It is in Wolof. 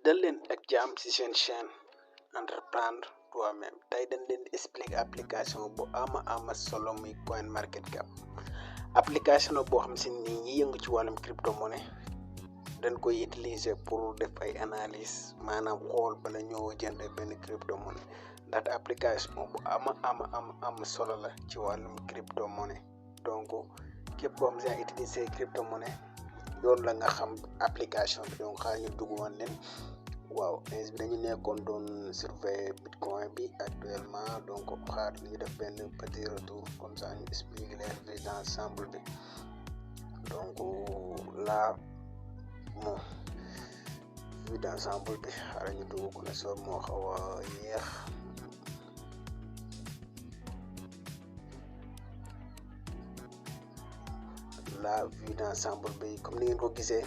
dal leen ak jàmm ci seen chaîne entreprendre toi-même tey dañ leen expliquer application bu ama solo muy coinmarketcap application boo xam si ni ñi yëngu ci wàllum cryptomonnaie dañ koy utiliser pour def ay analyse maanaam xool bala ñoo jënd benn cryptomonnaie ndaxte application bu ama solo la ci wàllum cryptomonnaie donc képp koo xam si utiliser cryptomonnaie yoon la nga xam application bi donc xaar ñu dugg woon leen waaw bi dañu nekkoon doon surveiller bitcoin bi actuellement donc xaar ñu def benn petit retour comme ça ñu expliquer leen vue d'ensemble bi donc là moom vue d'ensemble bi xaar ñu dugg ko ne soo moo xaw a yéex la vue d'ensemble bi comme ni ngeen ko gisee